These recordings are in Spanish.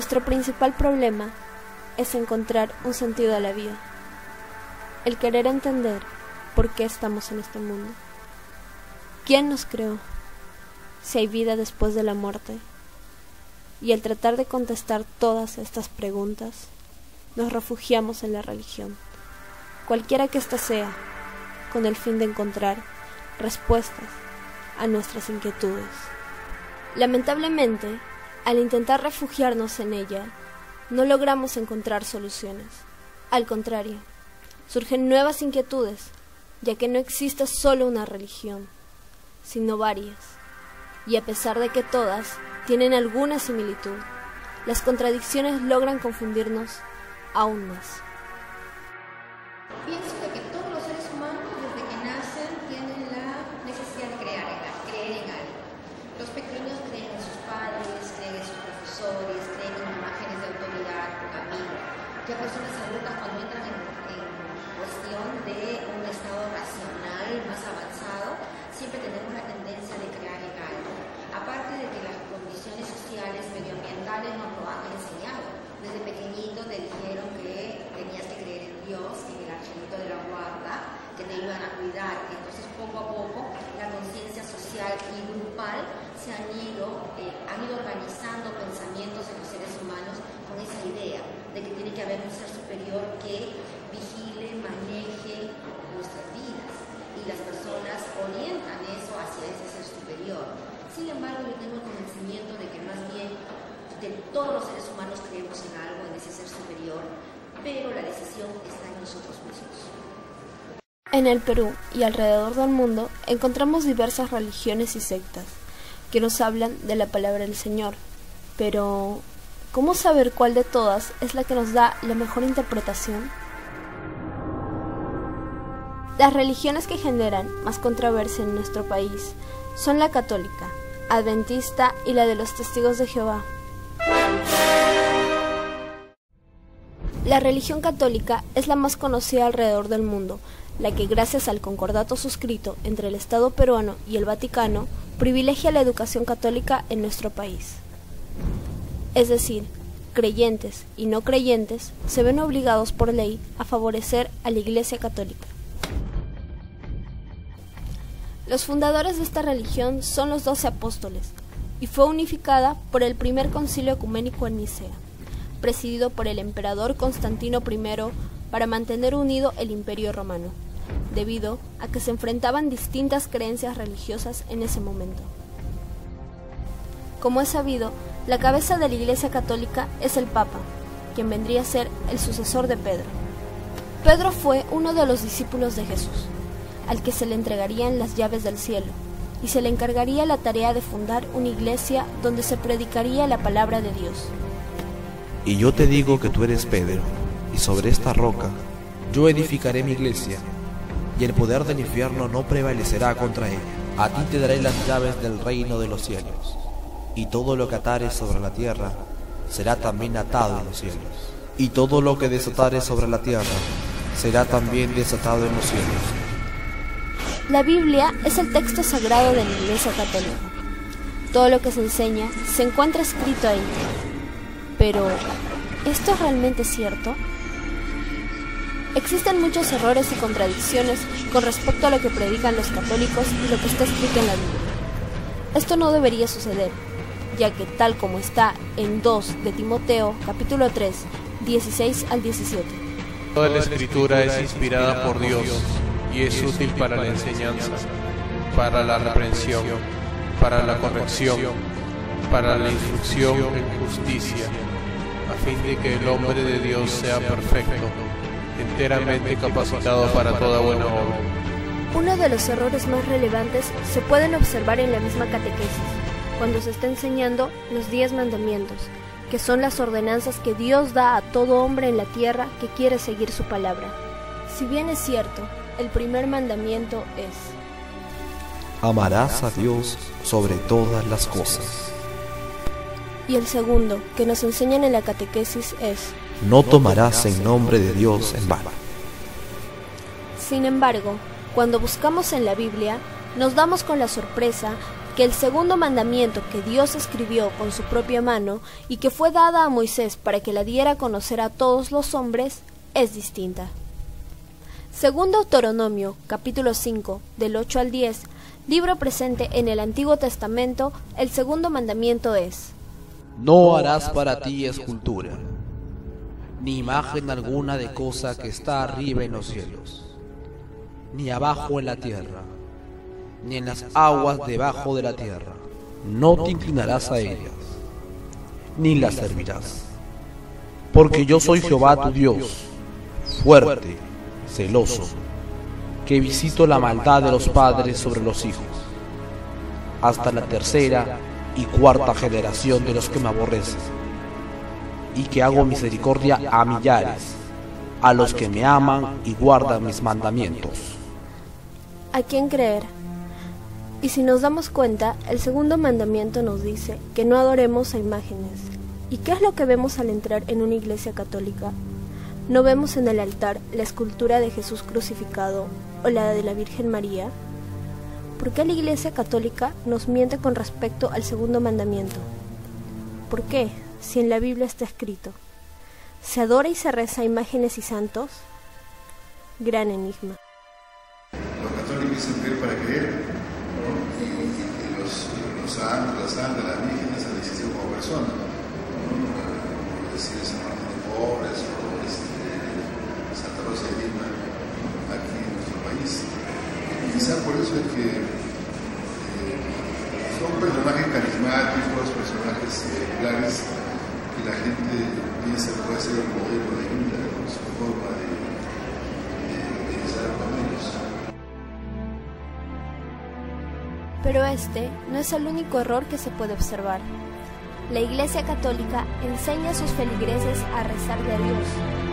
Nuestro principal problema es encontrar un sentido a la vida, el querer entender por qué estamos en este mundo. ¿Quién nos creó? Si hay vida después de la muerte. Y al tratar de contestar todas estas preguntas, nos refugiamos en la religión, cualquiera que ésta sea, con el fin de encontrar respuestas a nuestras inquietudes. Lamentablemente, al intentar refugiarnos en ella, no logramos encontrar soluciones. Al contrario, surgen nuevas inquietudes, ya que no existe solo una religión, sino varias. Y a pesar de que todas tienen alguna similitud, las contradicciones logran confundirnos aún más. Pienso de que todos los seres humanos desde que nacen tienen la necesidad de creer en algo. Los pequeños creen en sus padres, creen en sus profesores, creen en imágenes de autoridad, amigos. Ya personas adultas cuando entran en cuestión de un estado racional más avanzado, siempre tenemos la tendencia de creer en algo. Aparte de que las condiciones sociales, medioambientales nos lo han enseñado. Desde pequeñito te dijeron que tenías que creer en Dios, en el angelito de la guarda, que te iban a cuidar. Entonces poco a poco la conciencia social y grupal se han ido organizando pensamientos en los seres humanos con esa idea de que tiene que haber un ser superior que vigile, maneje nuestras vidas, y las personas orientan eso hacia ese ser superior. Sin embargo, yo tengo el convencimiento de que más bien de todos los seres humanos creemos en algo, en ese ser superior, pero la decisión está en nosotros mismos. En el Perú y alrededor del mundo encontramos diversas religiones y sectas que nos hablan de la palabra del Señor, pero ¿cómo saber cuál de todas es la que nos da la mejor interpretación? Las religiones que generan más controversia en nuestro país son la católica, adventista y la de los testigos de Jehová. La religión católica es la más conocida alrededor del mundo, la que gracias al concordato suscrito entre el Estado peruano y el Vaticano privilegia la educación católica en nuestro país. Es decir, creyentes y no creyentes se ven obligados por ley a favorecer a la Iglesia Católica. Los fundadores de esta religión son los 12 apóstoles y fue unificada por el primer concilio ecuménico en Nicea, presidido por el emperador Constantino I para mantener unido el Imperio Romano, debido a que se enfrentaban distintas creencias religiosas en ese momento. Como es sabido, la cabeza de la Iglesia Católica es el Papa, quien vendría a ser el sucesor de Pedro. Pedro fue uno de los discípulos de Jesús, al que se le entregarían las llaves del cielo, y se le encargaría la tarea de fundar una iglesia donde se predicaría la palabra de Dios. Y yo te digo que tú eres Pedro, y sobre esta roca yo edificaré mi iglesia, y el poder del infierno no prevalecerá contra ella. A ti te daré las llaves del reino de los cielos, y todo lo que atares sobre la tierra será también atado en los cielos, y todo lo que desatares sobre la tierra será también desatado en los cielos. La Biblia es el texto sagrado de la Iglesia Católica. Todo lo que se enseña se encuentra escrito ahí. Pero, ¿esto es realmente cierto? Existen muchos errores y contradicciones con respecto a lo que predican los católicos y lo que está escrito en la Biblia. Esto no debería suceder, ya que tal como está en 2 de Timoteo, capítulo 3, 16 al 17. Toda la escritura es inspirada por Dios y es útil para la enseñanza, para la reprensión, para la corrección, para la instrucción en justicia, a fin de que el hombre de Dios sea perfecto, enteramente capacitado para toda buena obra. Uno de los errores más relevantes se pueden observar en la misma catequesis, cuando se está enseñando los 10 mandamientos, que son las ordenanzas que Dios da a todo hombre en la tierra que quiere seguir su palabra. Si bien es cierto, el primer mandamiento es: amarás a Dios sobre todas las cosas. Y el segundo, que nos enseñan en la catequesis, es: no tomarás en nombre de Dios en vano. Sin embargo, cuando buscamos en la Biblia, nos damos con la sorpresa que el segundo mandamiento que Dios escribió con su propia mano y que fue dada a Moisés para que la diera a conocer a todos los hombres es distinta. Según Deuteronomio, capítulo 5, del 8 al 10, libro presente en el Antiguo Testamento, el segundo mandamiento es: No harás para ti escultura, ni imagen alguna de cosa que está arriba en los cielos, ni abajo en la tierra, ni en las aguas debajo de la tierra. No te inclinarás a ellas, ni las servirás. Porque yo soy Jehová tu Dios, fuerte, celoso, que visito la maldad de los padres sobre los hijos, hasta la tercera y cuarta generación de los que me aborrecen, y que hago misericordia a millares, a los que me aman y guardan mis mandamientos. ¿A quién creer? Y si nos damos cuenta, el segundo mandamiento nos dice que no adoremos a imágenes. ¿Y qué es lo que vemos al entrar en una iglesia católica? ¿No vemos en el altar la escultura de Jesús crucificado o la de la Virgen María? ¿Por qué la iglesia católica nos miente con respecto al segundo mandamiento? ¿Por qué, si en la Biblia está escrito: ¿se adora y se reza a imágenes y santos? Gran enigma. Los católicos dicen creer para creer, ¿no? Y los santos, las santas, las vírgenes han existido como personas, ¿no? Por decir San Martín de Porres o Santa Rosa de Lima, aquí en nuestro país. Y quizá por eso es que son personajes carismáticos, personajes claves, que la gente piensa que puede ser el modelo de vida, ¿no? Su forma de pensar con ellos. Pero este no es el único error que se puede observar. La Iglesia Católica enseña a sus feligreses a rezarle a Dios,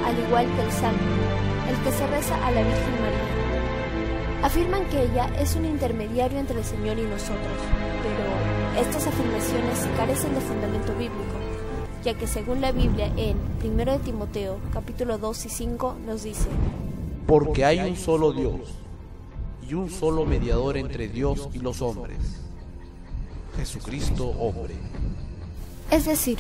al igual que el Salmo, el que se reza a la Virgen María. Afirman que ella es un intermediario entre el Señor y nosotros, pero estas afirmaciones carecen de fundamento bíblico, ya que según la Biblia en 1 de Timoteo, capítulo 2 y 5, nos dice: Porque hay un solo Dios, y un solo mediador entre Dios y los hombres, Jesucristo hombre. Es decir,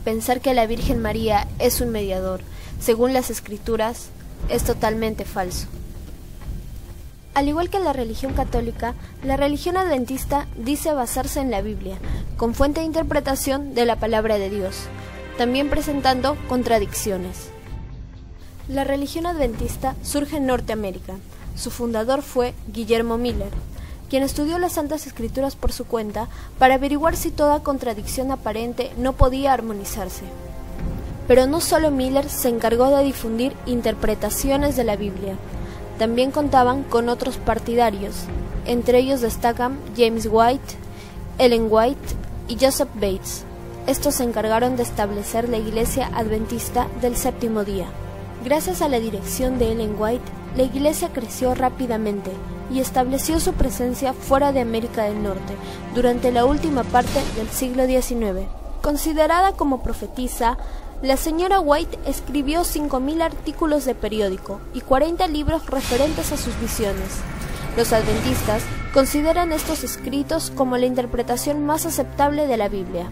pensar que la Virgen María es un mediador, según las Escrituras, es totalmente falso. Al igual que la religión católica, la religión adventista dice basarse en la Biblia, con fuente de interpretación de la palabra de Dios, también presentando contradicciones. La religión adventista surge en Norteamérica. Su fundador fue Guillermo Miller, quien estudió las Santas Escrituras por su cuenta para averiguar si toda contradicción aparente no podía armonizarse. Pero no solo Miller se encargó de difundir interpretaciones de la Biblia, también contaban con otros partidarios, entre ellos destacan James White, Ellen White y Joseph Bates. Estos se encargaron de establecer la Iglesia Adventista del Séptimo Día. Gracias a la dirección de Ellen White, la Iglesia creció rápidamente y estableció su presencia fuera de América del Norte durante la última parte del siglo XIX. Considerada como profetisa, la señora White escribió 5.000 artículos de periódico y 40 libros referentes a sus visiones. Los adventistas consideran estos escritos como la interpretación más aceptable de la Biblia.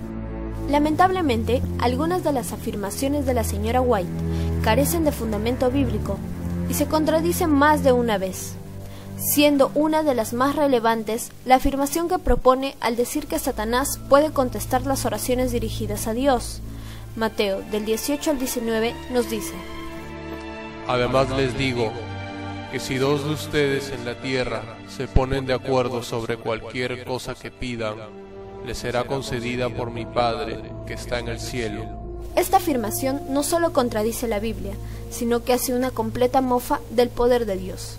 Lamentablemente, algunas de las afirmaciones de la señora White carecen de fundamento bíblico y se contradicen más de una vez, siendo una de las más relevantes la afirmación que propone al decir que Satanás puede contestar las oraciones dirigidas a Dios. Mateo, del 18 al 19, nos dice: Además les digo que si dos de ustedes en la tierra se ponen de acuerdo sobre cualquier cosa que pidan, les será concedida por mi Padre que está en el cielo. Esta afirmación no solo contradice la Biblia, sino que hace una completa mofa del poder de Dios.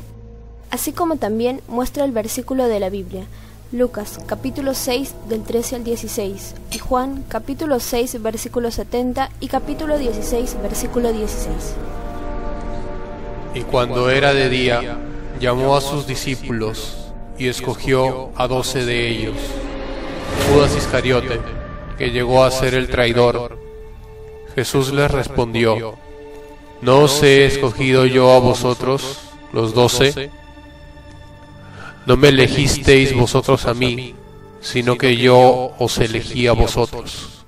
Así como también muestra el versículo de la Biblia, Lucas capítulo 6 del 13 al 16 y Juan capítulo 6 versículo 70 y capítulo 16 versículo 16. Y cuando era de día, llamó a sus discípulos y escogió a 12 de ellos, Judas Iscariote, que llegó a ser el traidor. Jesús les respondió: ¿No os he escogido yo a vosotros, los 12? ¿No me elegisteis vosotros a mí, sino que yo os elegí a vosotros.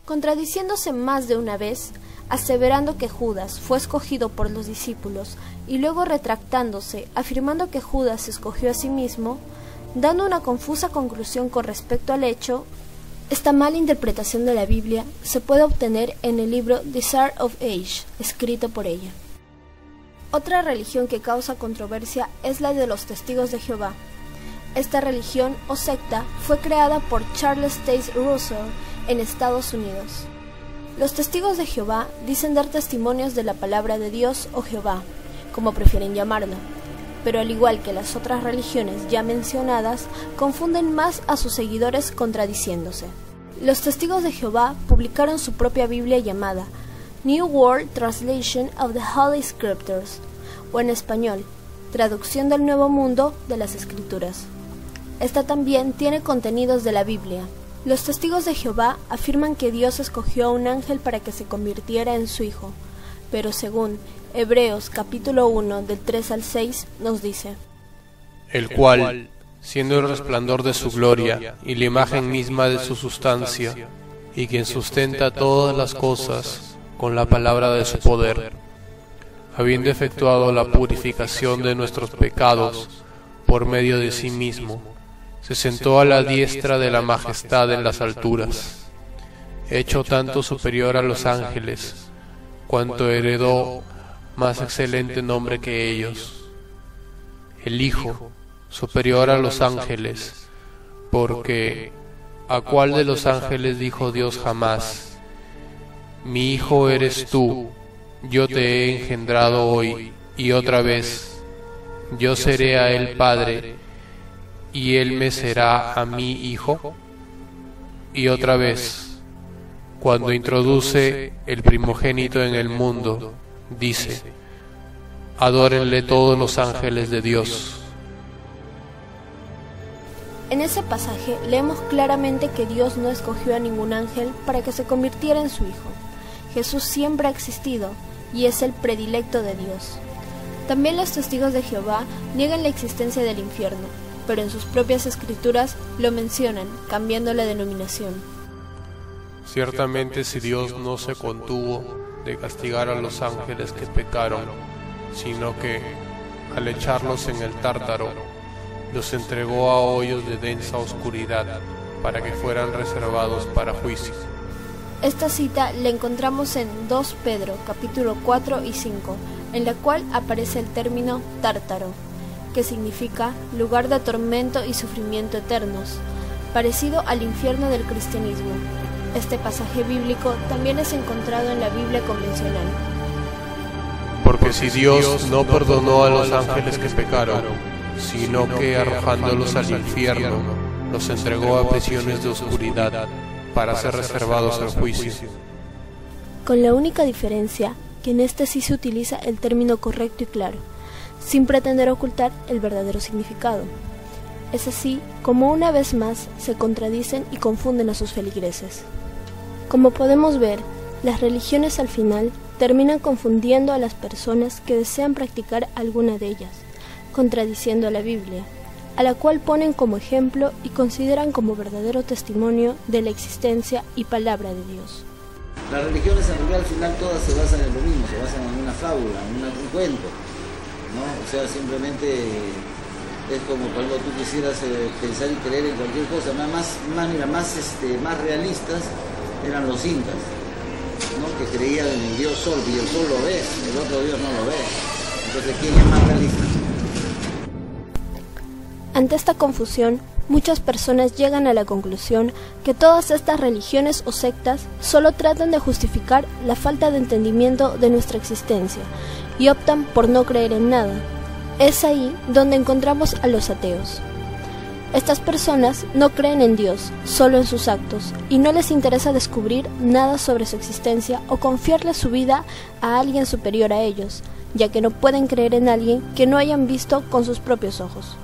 Contradiciéndose más de una vez, aseverando que Judas fue escogido por los discípulos y luego retractándose, afirmando que Judas se escogió a sí mismo, dando una confusa conclusión con respecto al hecho, esta mala interpretación de la Biblia se puede obtener en el libro Desire of Age, escrito por ella. Otra religión que causa controversia es la de los Testigos de Jehová. Esta religión o secta fue creada por Charles Taze Russell en Estados Unidos. Los Testigos de Jehová dicen dar testimonios de la palabra de Dios o Jehová, como prefieren llamarlo, pero al igual que las otras religiones ya mencionadas, confunden más a sus seguidores contradiciéndose. Los Testigos de Jehová publicaron su propia Biblia llamada New World Translation of the Holy Scriptures, o en español, Traducción del Nuevo Mundo de las Escrituras. Esta también tiene contenidos de la Biblia. Los Testigos de Jehová afirman que Dios escogió a un ángel para que se convirtiera en su hijo, pero según Hebreos capítulo 1 del 3 al 6 nos dice: el cual, siendo el resplandor de su gloria y la imagen misma de su sustancia, y quien sustenta todas las cosas con la palabra de su poder, habiendo efectuado la purificación de nuestros pecados por medio de sí mismo, se sentó a la diestra de la majestad en las alturas, hecho tanto superior a los ángeles, cuanto heredó más excelente nombre que ellos. El Hijo, superior a los ángeles, porque ¿a cuál de los ángeles dijo Dios jamás: mi Hijo eres tú, yo te he engendrado hoy? Y otra vez: yo seré a él Padre, y él me será a mí Hijo. Y otra vez, cuando introduce el primogénito en el mundo, dice: adórenle todos los ángeles de Dios. En ese pasaje leemos claramente que Dios no escogió a ningún ángel para que se convirtiera en su Hijo. Jesús siempre ha existido y es el predilecto de Dios. También los Testigos de Jehová niegan la existencia del infierno, pero en sus propias escrituras lo mencionan, cambiando la denominación. Ciertamente, si Dios no se contuvo de castigar a los ángeles que pecaron, sino que, al echarlos en el Tártaro, los entregó a hoyos de densa oscuridad para que fueran reservados para juicio. Esta cita la encontramos en 2 Pedro, capítulo 4 y 5, en la cual aparece el término Tártaro, que significa lugar de tormento y sufrimiento eternos, parecido al infierno del cristianismo. Este pasaje bíblico también es encontrado en la Biblia convencional. Porque si Dios no perdonó a los ángeles que pecaron, sino que arrojándolos al infierno, los entregó a prisiones de oscuridad para ser reservados al juicio. Con la única diferencia que en este sí se utiliza el término correcto y claro, sin pretender ocultar el verdadero significado. Es así como una vez más se contradicen y confunden a sus feligreses. Como podemos ver, las religiones al final terminan confundiendo a las personas que desean practicar alguna de ellas, contradiciendo a la Biblia, a la cual ponen como ejemplo y consideran como verdadero testimonio de la existencia y palabra de Dios. Las religiones en realidad al final todas se basan en lo mismo, se basan en una fábula, en un cuento, ¿no? O sea, simplemente es como cuando tú quisieras pensar y creer en cualquier cosa. Más realistas eran los incas, ¿no? Que creían en el dios sol, y el sol lo ves, el otro dios no lo ves. Entonces, ¿quién es más realista? Ante esta confusión, muchas personas llegan a la conclusión que todas estas religiones o sectas solo tratan de justificar la falta de entendimiento de nuestra existencia y optan por no creer en nada. Es ahí donde encontramos a los ateos. Estas personas no creen en Dios, solo en sus actos, y no les interesa descubrir nada sobre su existencia o confiarle su vida a alguien superior a ellos, ya que no pueden creer en alguien que no hayan visto con sus propios ojos.